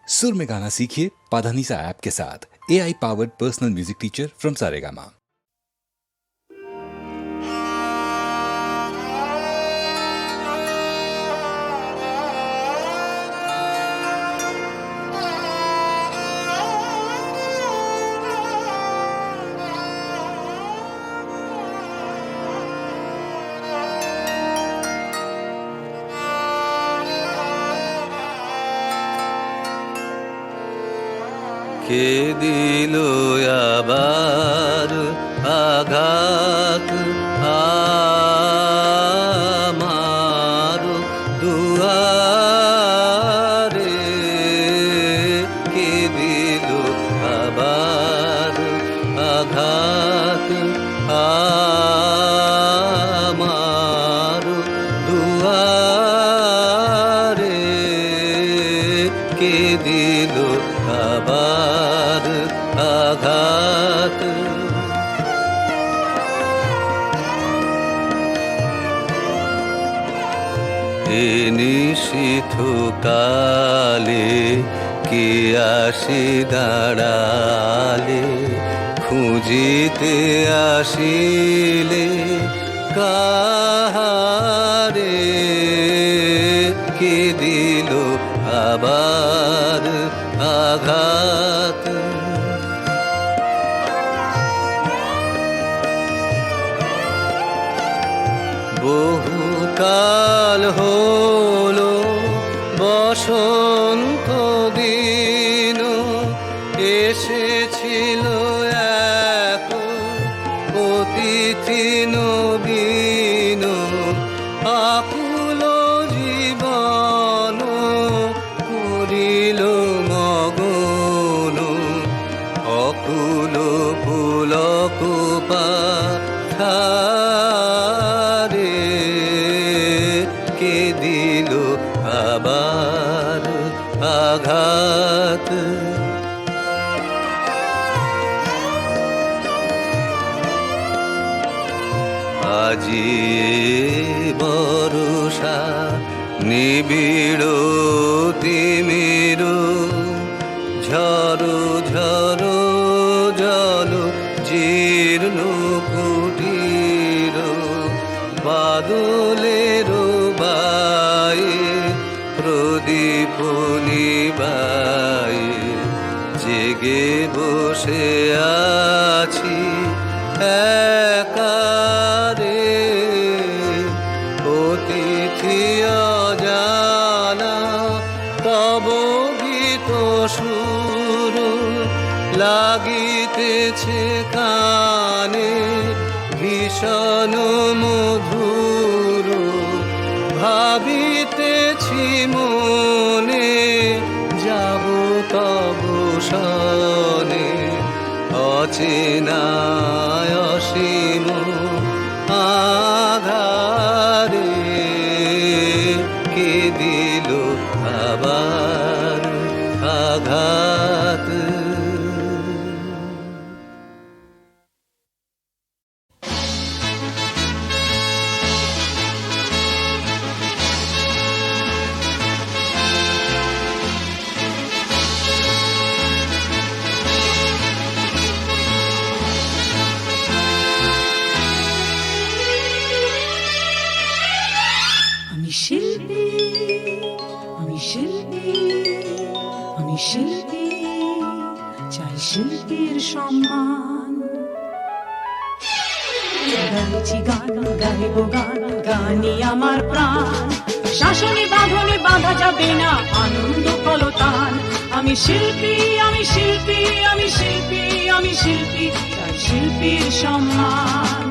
सुर में गाना सीखिए पाधानीसा ऐप के साथ। AI powered personal music teacher from Saregama. কে দিল আবার আঘাত আমার দুয়ারে, কে দিল আবার আঘাত আমার দুয়ারে, কে দিল আবার আঘাত। এ নিশীথ কালে কে আসি দাঁড়ালে, খুঁজিতে আসিলে কাহারে, কে দিল আবার আঘাত। বহুকাল হলো বসন্ত দিন, এসেছিল এক অতিথি নবীন, আকুল জীবন করিল মগন, অকুল পুলক পাথারে, কে দিল আবার আঘাত। আজি বর্ষা নিবিড় তিমির, ঝড় ঝড় জল জীর্ণ কুটির, বাদলের বায়ে প্রদীপ নিবায়ে, জেগে বসে আছি একারে, অতিথি অজানা তব গীত সুর লাগিতেছে কানে, ভীষণ মধুর ভাবিতেছি মনে, যাব তব সনে, অচেনায় অসীম আধারে, কে দিল আবার আঘাত। আমি শিল্পী, আমি শিল্পী, আমি শিল্পী, চাই শিল্পীর সম্মান। গাইছি গান, গাইব গান, গানই আমার প্রাণ, শাসনে বাঁধনে বাঁধা যাবে না আনন্দ কলতান। আমি শিল্পী, আমি শিল্পী, আমি শিল্পী, আমি শিল্পী, চাই শিল্পীর সম্মান।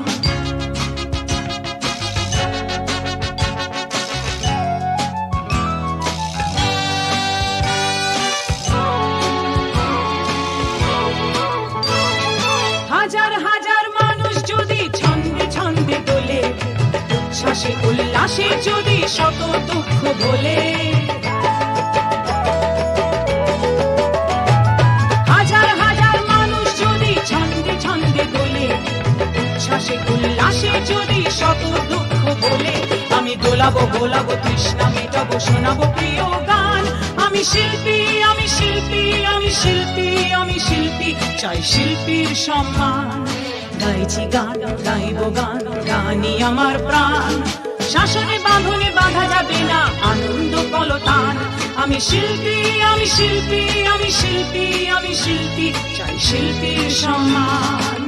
হাজার হাজার মানুষ যদি ছন্দে ছন্দে দোলে, উচ্ছ্বাসে উল্লাসে যদি শত দুঃখ ভোলে, হাজার হাজার মানুষ যদি ছন্দে ছন্দে দোলে, উচ্ছ্বাসে উল্লাসে যদি শত দুঃখ ভোলে, আমি দোলাবো গোলাবো তৃষ্ণা মেটাবো শোনাবো প্রিয় গান। আমি শিল্পী, আমি শিল্পী, চাই শিল্পীর সম্মান। গাইছি গান, গাইব গান, গানই আমার প্রাণ। শাসনে বাঁধনে বাঁধা যাবে না আনন্দ কলতান। আমি শিল্পী, আমি শিল্পী, আমি শিল্পী, আমি শিল্পী, চাই শিল্পীর সম্মান।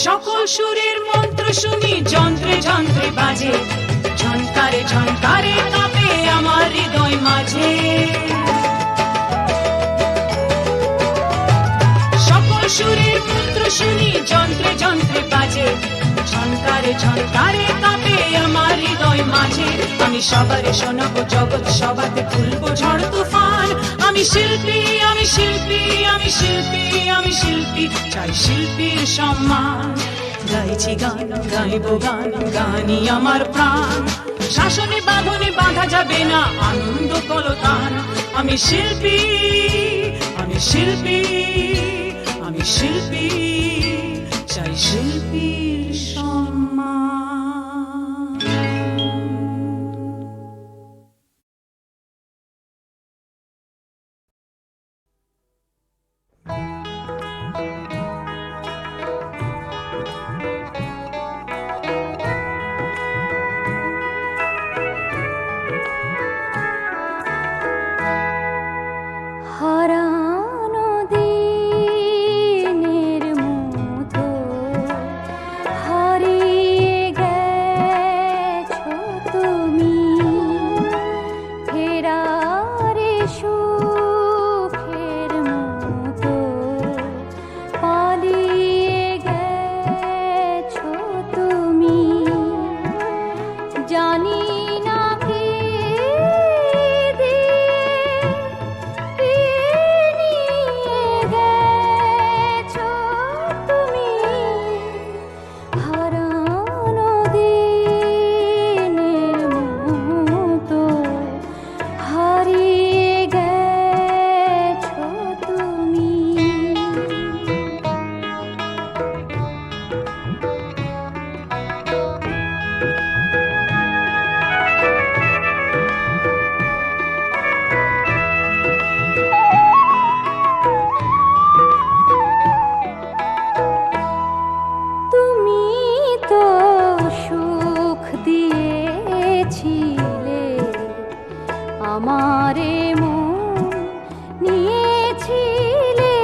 সকল সুরের মন্ত্র শুনি যন্ত্রে যন্ত্রে বাজে, ঝনকারে ঝনকারে কাঁপে আমার হৃদয় মাঝে। সকল সুরের মন্ত্র শুনি যন্ত্রে যন্ত্রে বাজে, ঝনকারে ঝনকারে কাঁপে আমার হৃদয় মাঝে। আমি সবারে শোনাবো জগৎ সবাতে তুলবো ঝড় তুফান। আমি শিল্পী, আমি শিল্পী, আমি শিল্পী, আমি শিল্পী, চাই শিল্পীর সম্মান। গাইছি গান, গাইব গান, গানই আমার প্রাণ। শাসনে বাঁধনে বাঁধা যাবে না আনন্দ কলতান। আমি শিল্পী, আমি শিল্পী, আমি শিল্পী, চাই শিল্পীর সম্মান। হারানো দিনের মতো হারিয়ে গেছো তুমি, ফেরারে সুখের মতো পালিয়ে গেছো তুমি। জানি না কে আমারে মন নিয়েছিলে,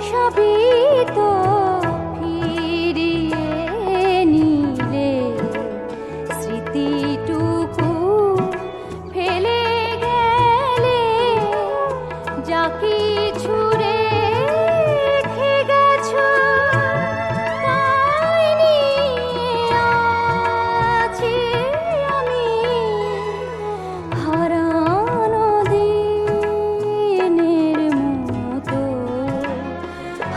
সবই তো ফিরিয়ে নিলে। স্মৃতিটুকু ফেলে গেলে, যা কিছু রেখে গেছো তাই নিয়ে আছি আমি। হারানো দিনের মতো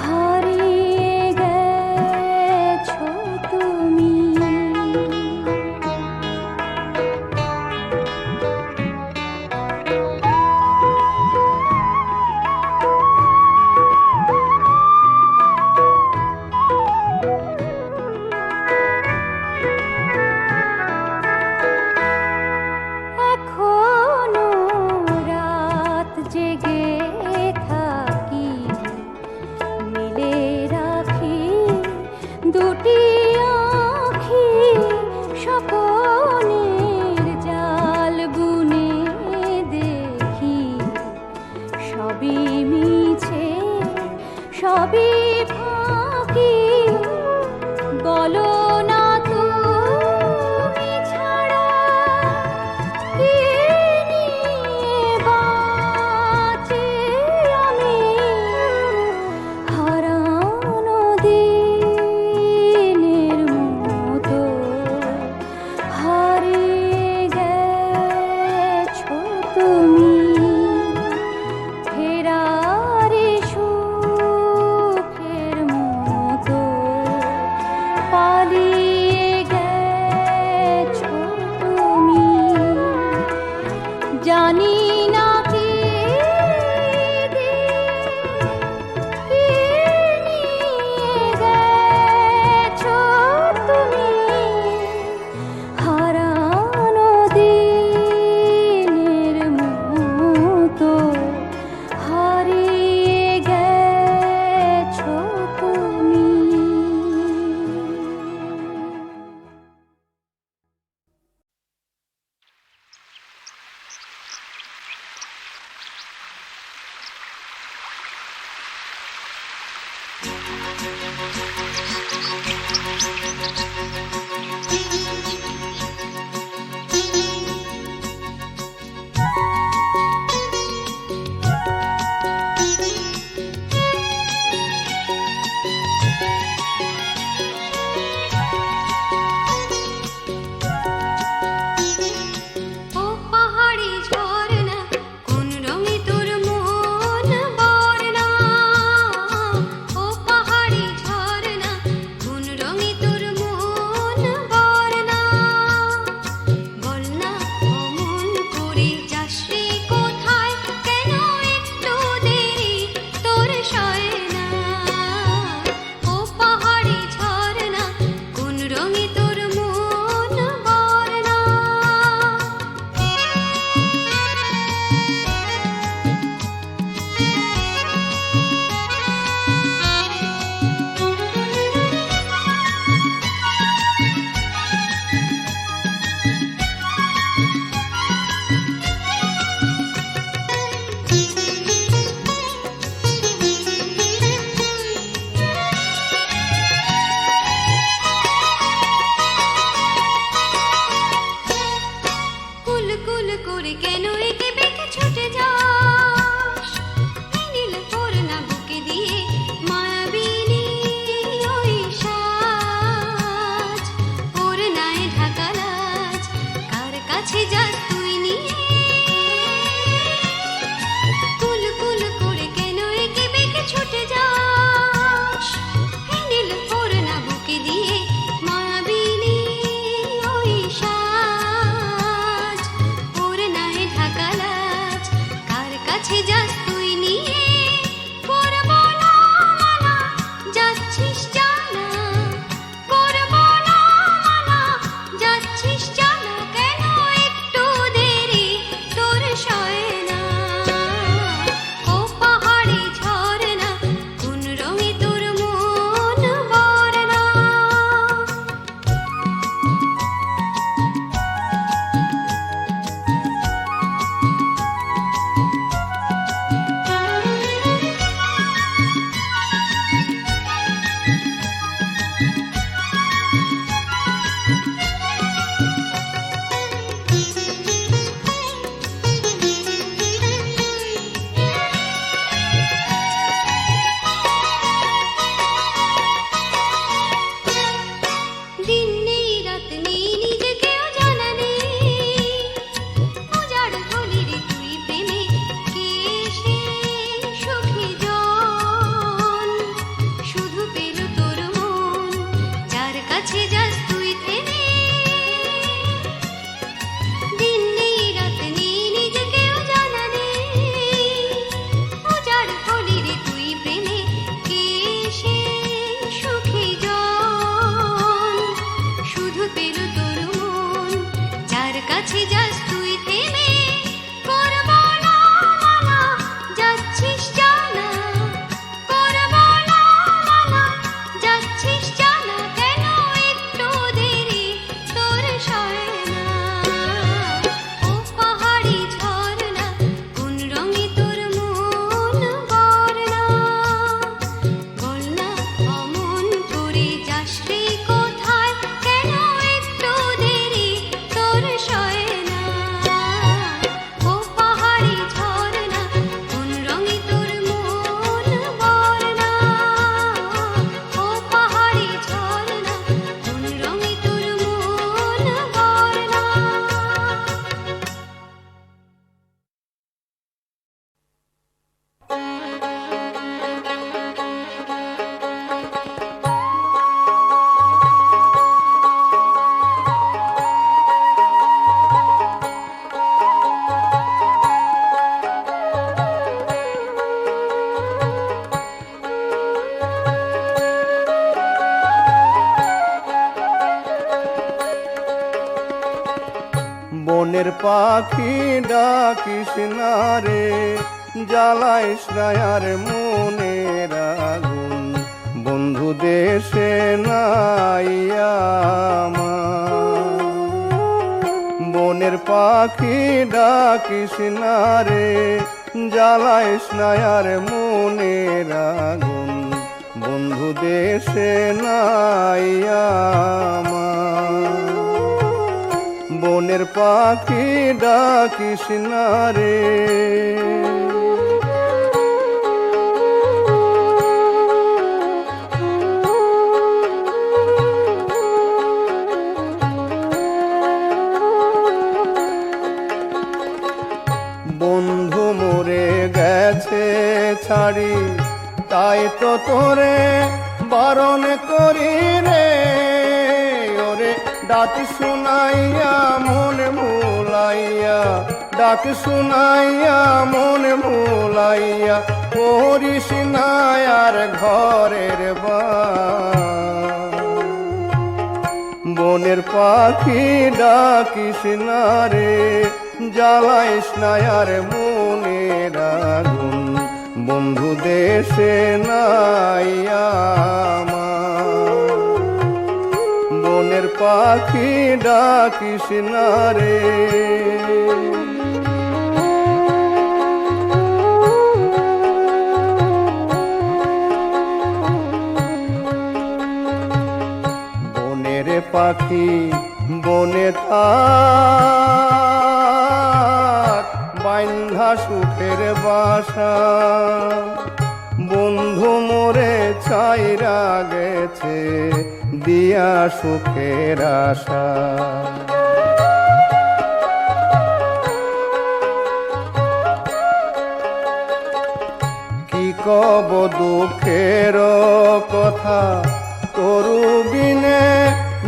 হারিয়ে গেছো তুমি। ও পাহাড়ি ঝরনা কোন রঙে তোর মন বর্ণা, ও পাহাড়ি ঝরনা কোন রঙে তোর মন বর্ণা, বল না অমন করে যাস রে কোথায়, কেন একটু দেরি তোর সয় না, ও পাহাড়ি ঝরনা কোন রঙে তোর মন বর্ণা। কুল কুল করে কেন একে বেঁকে ছুটে যাস, এই নীল করোনা বুকে দিয়ে মায়াবিনী ওই সাজ, ওর নায়ে ঢাকা লাজ, কার কাছে যাস তুই নিয়ে, কুল কুল করে কেন একে বেঁকে ছুটে যাস, এই নীল করোনা বুকে দিয়ে মায়াবিনী ওই সাজ, ওর নায়ে ঢাকা লাজ, কার কাছে যাস তুই নিয়ে, করব না মানা যাচ্ছিস জানা, করব না মানা যাচ্ছিস জানা, কেন একটু দেরি তোর সয় না, ও পাহাড়ি ঝরনা কোন রঙে তোর মন বর্ণা। দিন নেই রাত নেই নিজেকেও জানা নেই, উজাড় হলি রে তুই প্রেমে, কে সে সুখী জন, শুধু পেল তোর মন, যার কাছে যাস তুই থেমে, দিন নেই রাত নেই নিজেকেও জানা নেই, উজাড় হলি রে তুই প্রেমে, কে সে সুখী জন, শুধু পেল তোর মন, যার কাছে যাস তুই থেমে, করব না মানা যাচ্ছিস জানা, করব না মানা যাচ্ছিস জানা, কেন একটু দেরি তোর সয় না, ও পাহাড়ি ঝরনা কোন রঙে তোর মন বর্ণা, বল না অমন করে যাস রে কোথায়, কেন একটু দেরি তোর সয় না, ও পাহাড়ি ঝরনা কোন রঙে তোর মন বর্ণা, ও পাহাড়ি ঝরনা কোন রঙে তোর মন বর্ণা। বনের পাখি ডাকিস না রে, জ্বালাইস না আর মনের আগুন, বন্ধু দেশে নাই আমার। বনের পাখি ডাকিস না রে, জ্বালাইস না আর মনের আগুন, বন্ধু দেশে নাই আমার। বনের পাখি ডাকিস না রে, বন্ধু মরে গেছে ছাড়ি, তাই তো তোরে বারণ করি রে। ওরে ডাক শুনাইয়া মন ভুলাইয়া, ডাক শুনাইয়া মন ভুলাইয়া, করিস না আর ঘরের বাস। বনের পাখি ডাকিস না রে, জ্বালাইস না আর মনের আগুন, বন্ধু দেশে নাই আমার। বনের পাখি ডাকিস না রে, বনের পাখি বনে থাক, বাইন্ধা সুখের বাসা। বন্ধু মোরে ছাইরা গেছে, দিয়া সুখের আশা। কি কব দুঃখের কথা, তরু বিনে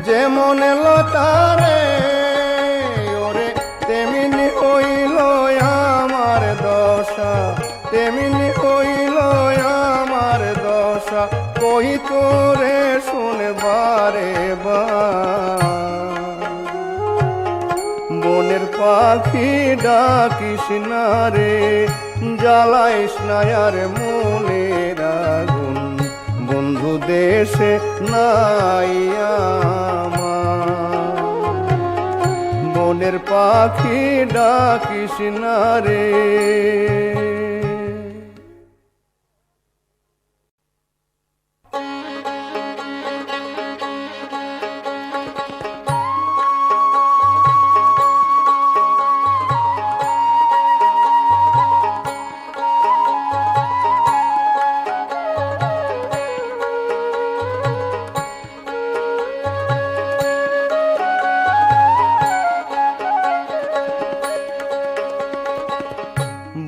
যেমন লতারে। ওরে তেমনি হইল আমার দশা, তেমনি হইল আমার দশা, কই তোরে শুনবারে বার। বনের পাখি ডাকিস না রে, জ্বালাইস না আর মনের আগুন, বন্ধু দেশে নাই আমার। বনের পাখি ডাকিস না রে।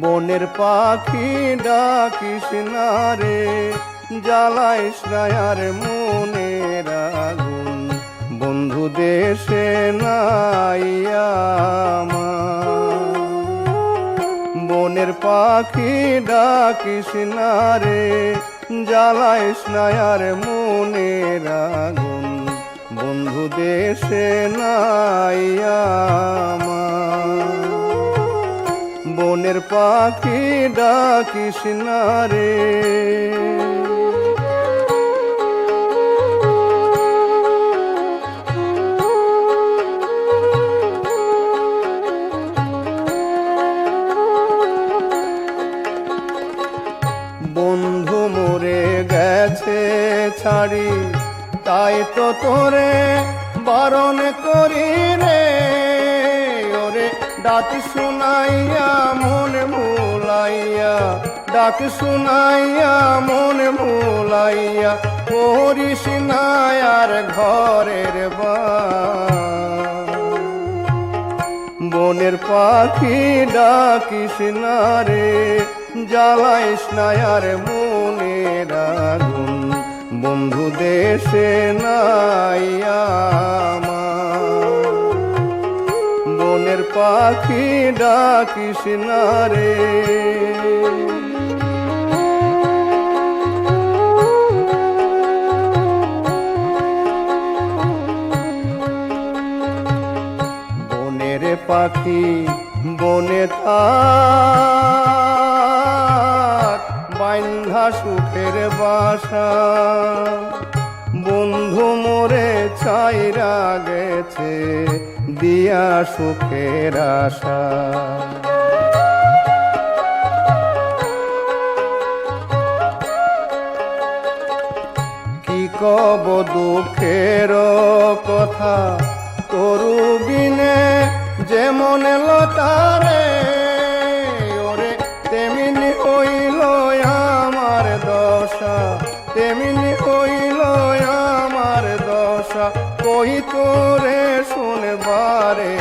বনের পাখি ডাকিস না রে, জ্বালাইস না আর মনের আগুন, বন্ধু দেশে নাই আমার। বনের পাখি ডাকিস না রে, জ্বালাইস না আর মনের আগুন, বন্ধু দেশে নাই আমার। বনের পাখি ডাকিস না রে। বন্ধু মরে গেছে ছাড়ি, তাই তো তোরে বারণ করি রে। ওরে ডাক শুনাইয়া মন ভুলাইয়া, ডাক শুনাইয়া মন ভুলাইয়া, করিস না আর ঘরের বাস। বনের পাখি ডাকিস না রে, জ্বালাইস না আর মনের আগুন, বন্ধু দেশে নাই আমার। বনের পাখি ডাকিস না রে। বনের পাখি বনে থাক, বাইন্ধা সুখের বাসা। বন্ধু মোরে ছাইরা গেছে, দিয়া সুখের আশা। কব দুঃখের কথা তরু বিনে যেমন লতারে ওরে তেমনি হইল আমার দশা তেমনি হইল আমার দশা কই তোরে শুনবারে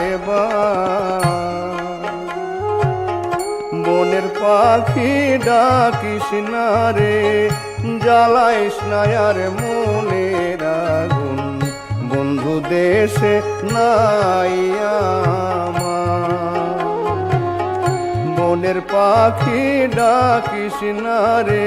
বনের পাখি ডাকিস না রে জ্বালাইস না আর মনের আগুন বন্ধু দেশে নাই আমার বনের পাখি ডাকিস না রে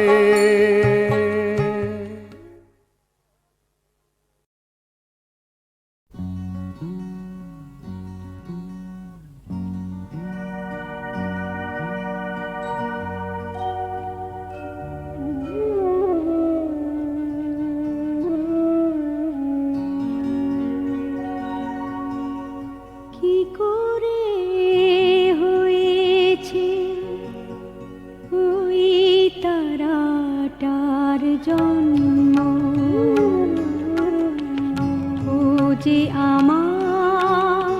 কি করে হয়েছে ওই তারাটার জন্ম ও যে আমার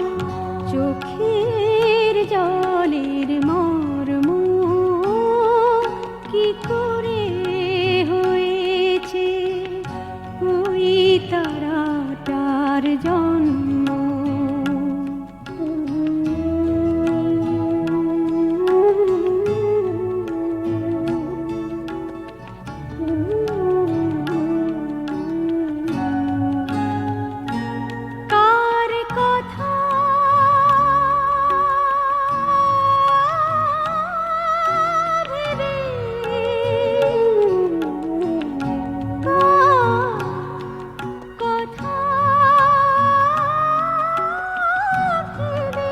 চোখের জলের মর্ম কি করে হয়েছে ওই তারাটার জন্ম কার কথা ভেবে কার কথা ভেবে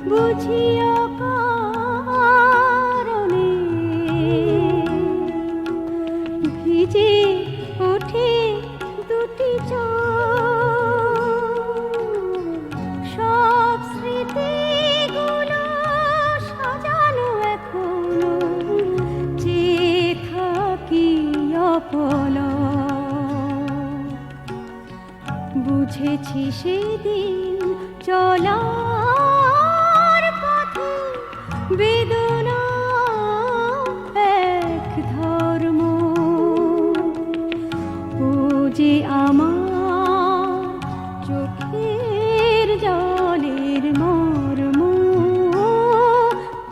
বুঝিও কারণে ভিজে ওঠে দুটি চোখ সব স্মৃতিগুলো সাজানো এখনো যে থাকি অপলক বুঝেছি সেদিন চলার পথে বেদনা এক ধর্ম ও যে আমার চোখের জলের মর্ম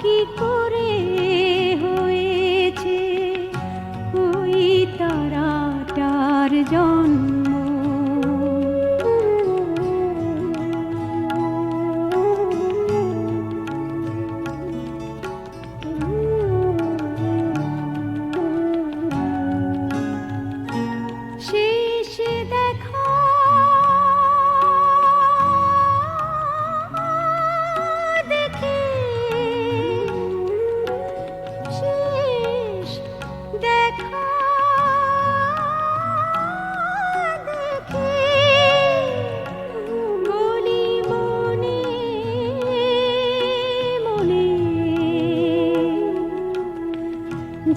কি করে হয়েছে ওই তারাটার জন্ম শেষ দেখা দেখে শেষ দেখা দেখে বলি মনে মনে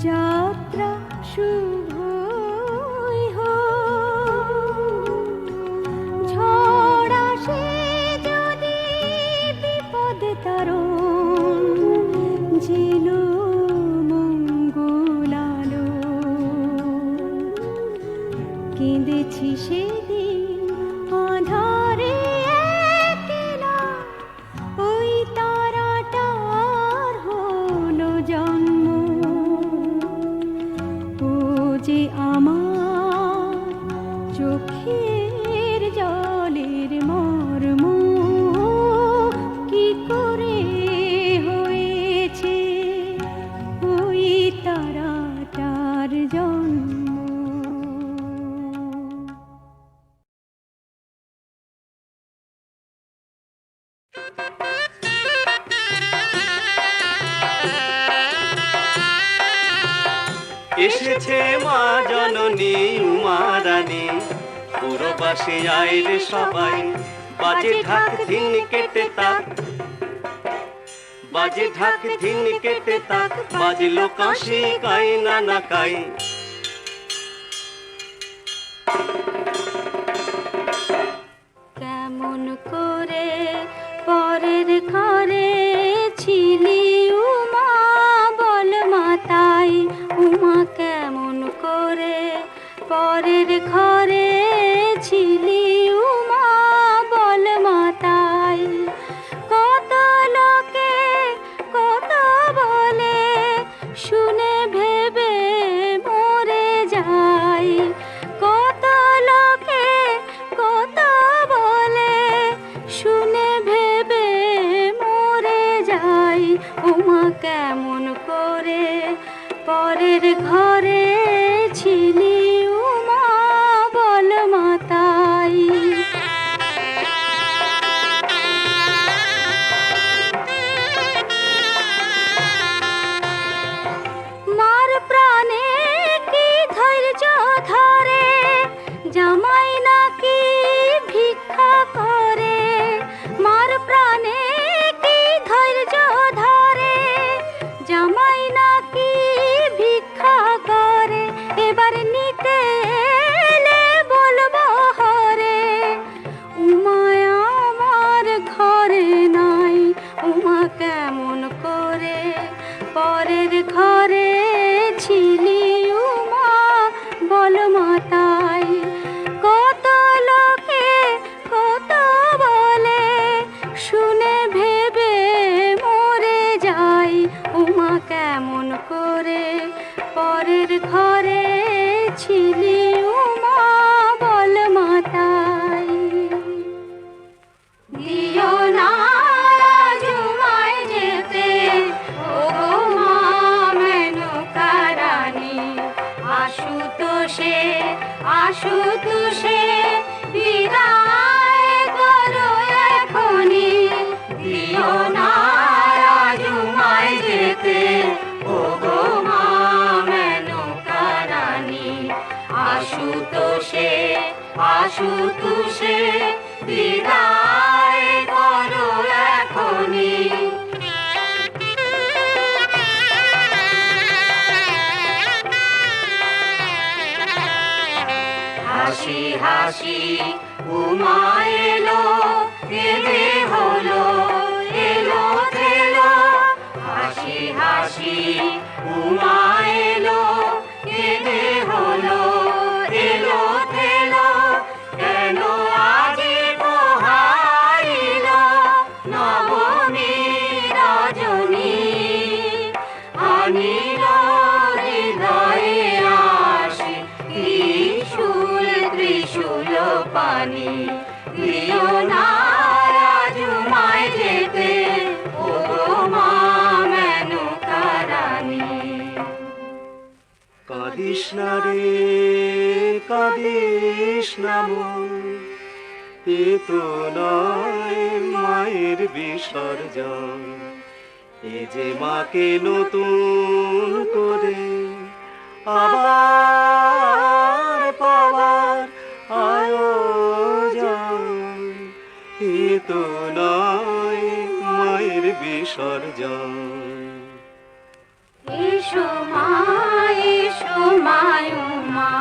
যাত্রা শুভই হোক ঝড় আসে যদি বিপদ তারণ যেন মঙ্গলালো কেঁদেছি সেদিন আঁধারে একলা ওই তারাটার হলো জন্ম ও যে আমার চোখের জলের মর্ম কি করে হয়েছে ওই তারাটার জন্ম এসেছে মা জননী উমা রানী পুরবাসী আইরে সবাই বাজে ঢাক ধিন কেটে তাক বাজে ঢাক ধিন কেটে তাক বাজলো কাশি কাই নানা কাই কেমন করে পরের ঘরে ছিলি উমা, বল মাতাই উমা, কেমন করে পরের ঘরে ছিলি উমা, বল মাতাই। কত লোকে কত বলে শুনে ভেবে মরে যাই, কত লোকে কত বলে শুনে ভেবে মরে যাই। উমা কেমন করে পরের ঘরে ছিলি উমা, বল মাতাই। মার প্রাণে কি ধৈর্য ধরে, জামাই নাকি ভিক্ষা করে। মার প্রাণে কি ধৈর্য ধরে, জামাই নাকি ভিক্ষা করে। এবার নিতে এলে বলবো হরে, উমায় আমার ঘরে নাই। উমা কেমন করে পরের ঘরে ছিলি উমা, বল মাতাই। কত লোকে কত বলে শুনে ভেবে মরে যাই। উমা কেমন করে পরের ঘরে ছিলি উমা, বল মাতাই। দিও না আজ উমায় যেতে, ওগো মা মেনকা রানী। আশুতোষে আশুতোষে বিদায় করো এখনি। দিও না আজ উমায় যেতে, ওগো মা মেনকা রানী। আশুতোষে আশুতোষে বিদায় করো এখনি। হাসি হাসি উমা এলো, কেঁদে হলো এলো থেলো। হাসি হাসি উমা এলো, কেঁদে হলো এলো থেলো। কেন আজি পোহাইল নবমী রজনী, আনিল হৃদয়ে আসি ত্রিশূল ত্রিশূল পানি। দিও না আজ উমায় যেতে, ওগো মা মেনকা রানী। কাঁদিস না রে কাঁদিস না মন, এ তো নয় মায়ের বিসর্জন। এ যে মাকে নতুন করে আবার পাওয়ার আয়োজন। এ তো নয় মায়ের বিসর্জন। এসো মা এসো মা উমা,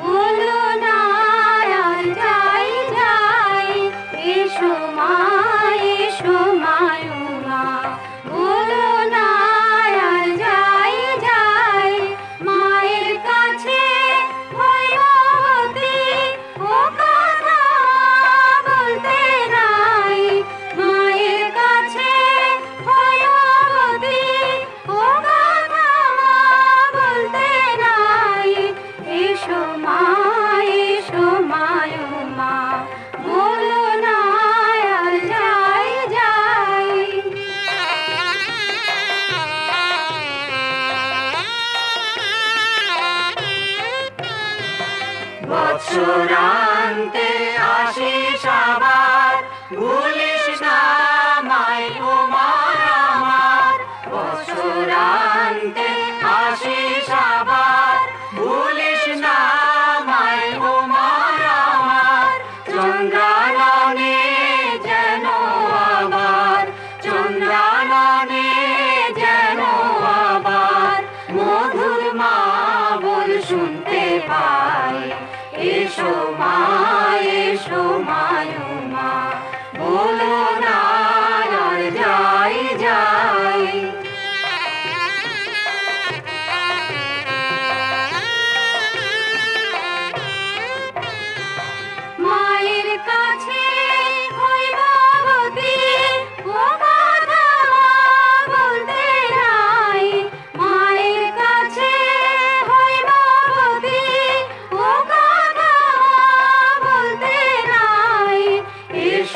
বলো না আর যাই যাই। এসো মা এসো মা উমা, বলো না আর যাই যাই। মায়ের কাছে ভয়বতী ও কথা বলতে নাই। মায়ের কাছে ভয়বতী ও কথা বলতে নাই।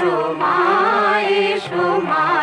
এসো মা এসো মা